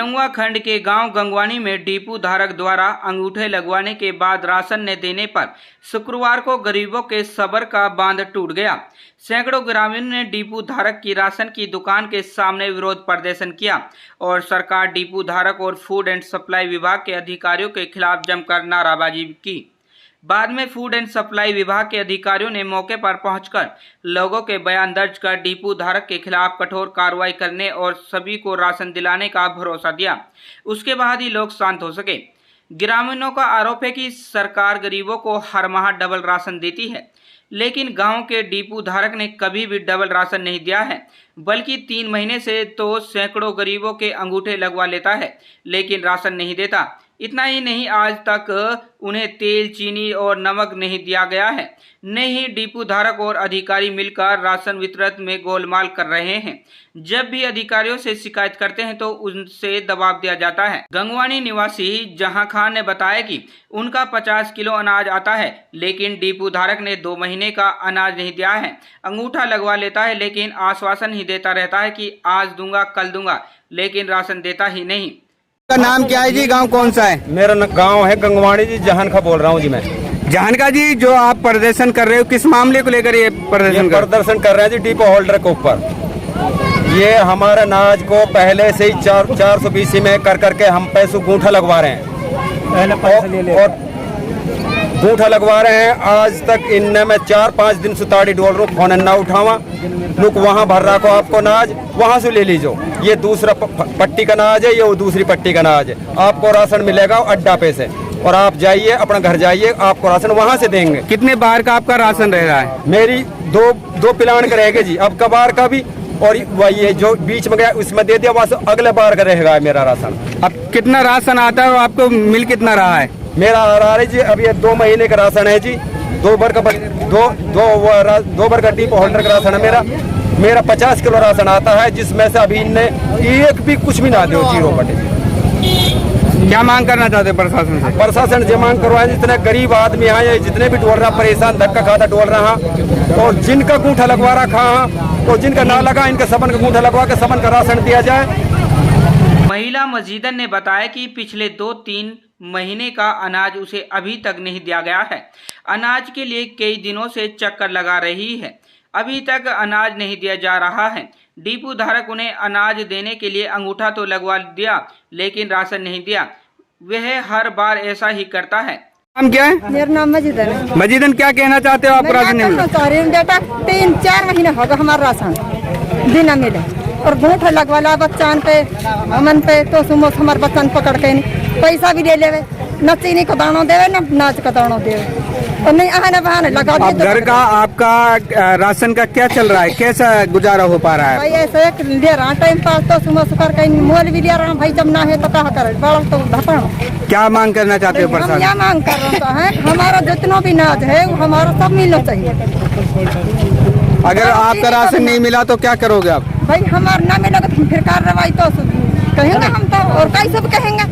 बिरंगवा खंड के गांव गंगवानी में डिपो धारक द्वारा अंगूठे लगवाने के बाद राशन न देने पर शुक्रवार को गरीबों के सब्र का बांध टूट गया। सैकड़ों ग्रामीणों ने डिपो धारक की राशन की दुकान के सामने विरोध प्रदर्शन किया और सरकार, डिपो धारक और फूड एंड सप्लाई विभाग के अधिकारियों के खिलाफ जमकर नाराबाजी की। बाद में फूड एंड सप्लाई विभाग के अधिकारियों ने मौके पर पहुंचकर लोगों के बयान दर्ज कर डिपो धारक के खिलाफ कठोर कार्रवाई करने और सभी को राशन दिलाने का भरोसा दिया। उसके बाद ही लोग शांत हो सके। ग्रामीणों का आरोप है कि सरकार गरीबों को हर माह डबल राशन देती है, लेकिन गांव के डिपो धारक ने कभी भी डबल राशन नहीं दिया है, बल्कि 3 महीने से तो सैकड़ों गरीबों के अंगूठे लगवा लेता है, लेकिन राशन नहीं देता। इतना ही नहीं, आज तक उन्हें तेल, चीनी और नमक नहीं दिया गया है। नहीं, डिपो धारक और अधिकारी मिलकर राशन वितरण में गोलमाल कर रहे हैं। जब भी अधिकारियों से शिकायत करते हैं तो उनसे दबाव दिया जाता है। गंगवानी निवासी जहां खान ने बताया कि उनका 50 किलो अनाज आता है, लेकिन डिपो धारक ने 2 महीने का अनाज नहीं दिया है। अंगूठा लगवा लेता है, लेकिन आश्वासन ही देता रहता है कि आज दूंगा, कल दूंगा, लेकिन राशन देता ही नहीं। का नाम क्या है जी? गांव कौन सा है? मेरा गांव है गंगवानी जी। जहान का बोल रहा हूँ जी मैं। जहान का जी, जो आप प्रदर्शन कर रहे हो, किस मामले को लेकर ये प्रदर्शन कर रहे हैं जी? डिपो होल्डर के ऊपर ये हमारे अनाज को पहले से ही 420 में कर करके हम पैसों गूंठा लगवा रहे हैं और गूंठा लगवा रहे हैं। आज तक इनने में 4-5 दिन से ताड़ी डोल रहा हूँ, फोन ना उठावा। लोग वहाँ भर रहा को आपको अनाज वहाँ से ले लीजो। ये दूसरा पट्टी का अनाज है, ये वो दूसरी पट्टी का अनाज है। आपको राशन मिलेगा अड्डा पे से, और आप जाइए अपना घर जाइए, आपको राशन वहाँ से देंगे। कितने बार का आपका राशन रह रहा है? मेरी दो प्लान का रहेगा जी, अब का बार का भी, और वही जो बीच में गया उसमें दे दिया, वहाँ से अगले बार का रहेगा मेरा राशन। अब कितना राशन आता है और आपको मिल कितना रहा है? मेरा आ रहा है जी, अब ये 2 महीने का राशन है जी। 2 बार का डिपो होल्डर का राशन है मेरा 50 किलो राशन आता है, जिसमें से अभी इनने एक भी कुछ भी ना दो, 0 बटे। क्या मांग करना चाहते हैं प्रशासन से? प्रशासन से मांग करवाए, जितने गरीब आदमी हैं, जितने भी डोल रहा परेशान, धक्का खाता डोल रहा, और जिनका गूंठा लगवा रखा और जिनका ना लगा, इनका सबन का गूंठा लगवा के सबन का राशन दिया जाए। महिला मजीदन ने बताया कि पिछले 2-3 महीने का अनाज उसे अभी तक नहीं दिया गया है। अनाज के लिए कई दिनों से चक्कर लगा रही है, अभी तक अनाज नहीं दिया जा रहा है। डिपो धारक उन्हें अनाज देने के लिए अंगूठा तो लगवा दिया, लेकिन राशन नहीं दिया। वह हर बार ऐसा ही करता है। नाम क्या है? मेरा नाम मजीदन है। मजीदन, क्या कहना चाहते हो आप? राशन नहीं मिला? बेटा 3-4 महीने होगा हमारा राशन बिना मिले, और गूंठा लगवा ला बच्चान पे, अमन पे, तो सुमो हमारे बच्चन पकड़ के नहीं पैसा भी ले लेवे, न चीनी का दानो देवे, न नाच का दानो देवे, और नहीं आने बहाने लगा दे। घर का आपका राशन का क्या चल रहा है? कैसा गुजारा हो पा रहा है? भाई ऐसे ले रहा टाइम पास, तो सुबह सुकर कहीं मोल भी ले रहा भाई, जब ना है तो क्या करे, बड़ा तो धपड़। क्या मांग करना चाहते हो प्रशासन? हम क्या मांग कर रहे हैं, हमारा जितना भी नाज है वो हमारा सब मिलना चाहिए। अगर आपका राशन नहीं मिला तो क्या करोगे आप? भाई हमारा ना मिला तो फिर कार्रवाई तो कहेंगे हम तो, और कैसे भी कहेंगे,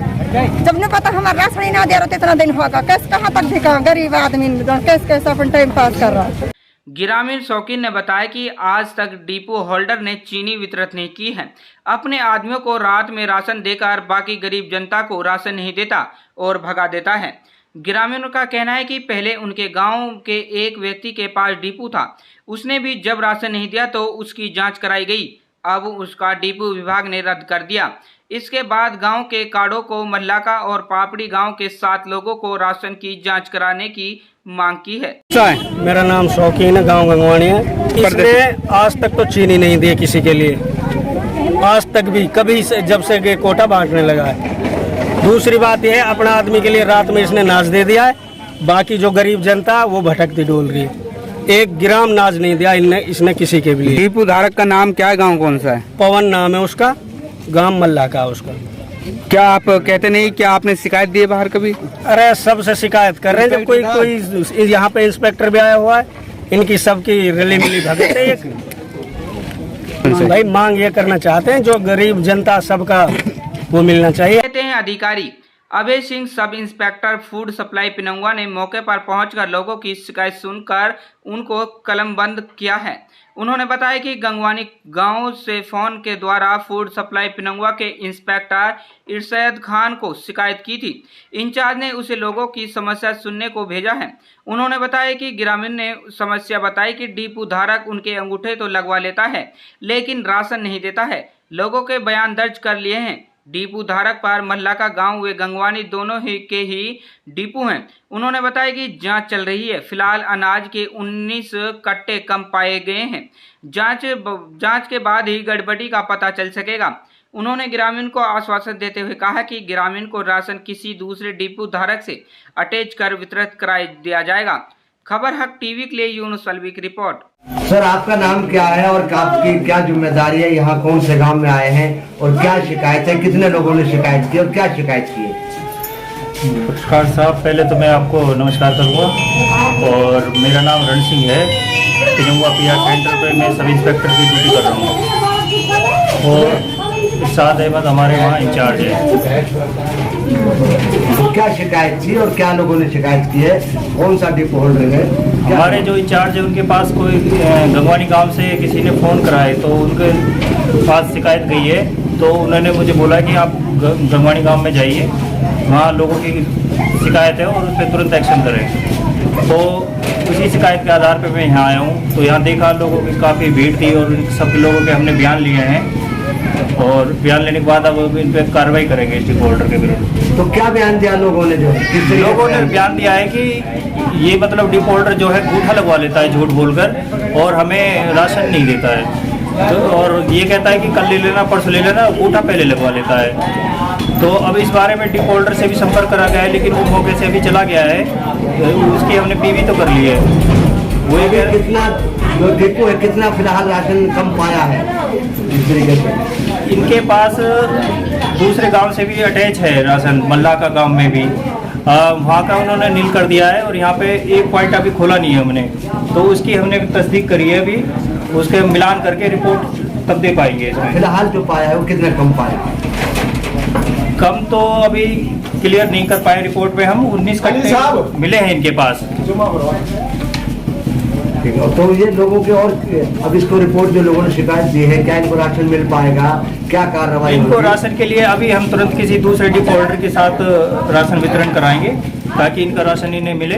जब नहीं पता हमारा राशन ही ना दे रहा तो इतना दिन होगा, कैसे कहाँ तक दिखा गरीब आदमी कैसे अपन टाइम पास कर रहा है। ग्रामीण शौकीन ने बताया कि आज तक डिपो होल्डर ने चीनी वितरित नहीं की है। अपने आदमियों को रात में राशन देकर बाकी गरीब जनता को राशन नहीं देता और भगा देता है। ग्रामीणों का कहना है कि पहले उनके गांव के एक व्यक्ति के पास डिपो था, उसने भी जब राशन नहीं दिया तो उसकी जांच कराई गई। अब उसका डिपो विभाग ने रद्द कर दिया। इसके बाद गांव के काड़ों को, मल्लाका और पापड़ी गांव के 7 लोगों को राशन की जांच कराने की मांग की है। मेरा नाम शौकीन है, गांव गंगवानी है। इसने आज तक तो चीनी नहीं दी किसी के लिए, आज तक भी कभी से, जब से ये कोटा बांटने लगा है। दूसरी बात यह है, अपना आदमी के लिए रात में इसने नाज दे दिया है, बाकी जो गरीब जनता वो भटकती डोल रही है। 1 ग्राम नाज नहीं दिया इसने किसी के लिए। डिपो धारक का नाम क्या है? गाँव कौन सा है? पवन नाम है उसका, गांव मल्ला का उसका। क्या आप कहते नहीं, क्या आपने शिकायत दी है बाहर कभी? अरे सबसे शिकायत कर रहे हैं, जब कोई यहाँ पे इंस्पेक्टर भी आया हुआ है, इनकी सबकी रली मिली भगत है। भाई मांग ये करना चाहते हैं, जो गरीब जनता सबका वो मिलना चाहिए। कहते हैं अधिकारी, Abhay Singh sub inspector food supply पिनंगवा ने मौके पर पहुंचकर लोगों की शिकायत सुनकर उनको कलमबंद किया है। उन्होंने बताया कि गंगवानी गांव से फोन के द्वारा फूड सप्लाई पिनंगवा के इंस्पेक्टर इरशद खान को शिकायत की थी। इंचार्ज ने उसे लोगों की समस्या सुनने को भेजा है। उन्होंने बताया कि ग्रामीण ने समस्या बताई कि डिपो धारक उनके अंगूठे तो लगवा लेता है लेकिन राशन नहीं देता है। लोगों के बयान दर्ज कर लिए हैं। डिपो धारक पर महला का गांव व गंगवानी दोनों ही के ही डिपो हैं। उन्होंने बताया कि जांच चल रही है। फिलहाल अनाज के 19 कट्टे कम पाए गए हैं। जांच के बाद ही गड़बड़ी का पता चल सकेगा। उन्होंने ग्रामीण को आश्वासन देते हुए कहा कि ग्रामीण को राशन किसी दूसरे डिपो धारक से अटैच कर वितरित करा दिया जाएगा। खबर हक टीवी के लिए यूनुस अलवी की रिपोर्ट। सर, आपका नाम क्या है और आपकी क्या जिम्मेदारी है? यहाँ कौन से गांव में आए हैं और क्या शिकायत है? कितने लोगों ने शिकायत की और क्या शिकायत की है? नमस्कार साहब, पहले तो मैं आपको नमस्कार करूँगा और मेरा नाम रण सिंह है। पिनंगवा पीआर सेंटर पे मैं सब इंस्पेक्टर की ड्यूटी कर रहा हूँ और इरशाद अहमद हमारे वहाँ इंचार्ज है। तो क्या शिकायत थी और क्या लोगों ने शिकायत की है? कौन सा डिपो होल्डर है? हमारे जो इंचार्ज है उनके पास कोई गंगवानी गांव से किसी ने फ़ोन कराए तो उनके पास शिकायत गई है। तो उन्होंने मुझे बोला कि आप गंगवानी गांव में जाइए, वहाँ लोगों की शिकायत है और उस पर तुरंत एक्शन करें। तो उसी शिकायत के आधार पर मैं यहाँ आया हूँ। तो यहाँ देखा लोगों की काफ़ी भीड़ थी और सब लोगों के हमने बयान लिए हैं और बयान लेने के बाद अब इन पर कार्रवाई करेंगे डिपो होल्डर के विरुद्ध। तो क्या बयान दिया लोगों ने? लोगों ने बयान दिया है कि ये मतलब डिपो होल्डर जो है गूठा लगवा लेता है झूठ बोलकर और हमें राशन नहीं देता है। तो और ये कहता है कि कल ले लेना, परसों ले लेना, गूठा पहले लगवा लेता है। तो अब इस बारे में डिपो होल्डर से भी संपर्क करा गया है लेकिन वो मौके से अभी चला गया है। उसकी हमने पीवी तो कर ली है। वो कितना जो डिपो है कितना फिलहाल राशन कम पाया है? इस तरीके से इनके पास दूसरे गांव से भी अटैच है राशन, मल्ला का गांव में भी वहाँ का उन्होंने नील कर दिया है और यहाँ पे एक पॉइंट अभी खोला नहीं है हमने। तो उसकी हमने तस्दीक करी है, अभी उसके मिलान करके रिपोर्ट तब दे पाएंगे। इसमें फिलहाल जो पाया है वो कितना कम पाया? कम तो अभी क्लियर नहीं कर पाए रिपोर्ट में हम। 19 कट्टे मिले हैं इनके पास। ठीक है, तो ये लोगों के और अब इसको रिपोर्ट जो लोगों ने शिकायत दी है, क्या इनको राशन मिल पाएगा? क्या कार्रवाई? इनको राशन के लिए अभी हम तुरंत किसी दूसरे डिपो होल्डर के साथ राशन वितरण कराएंगे ताकि इनका राशन इन्हें मिले।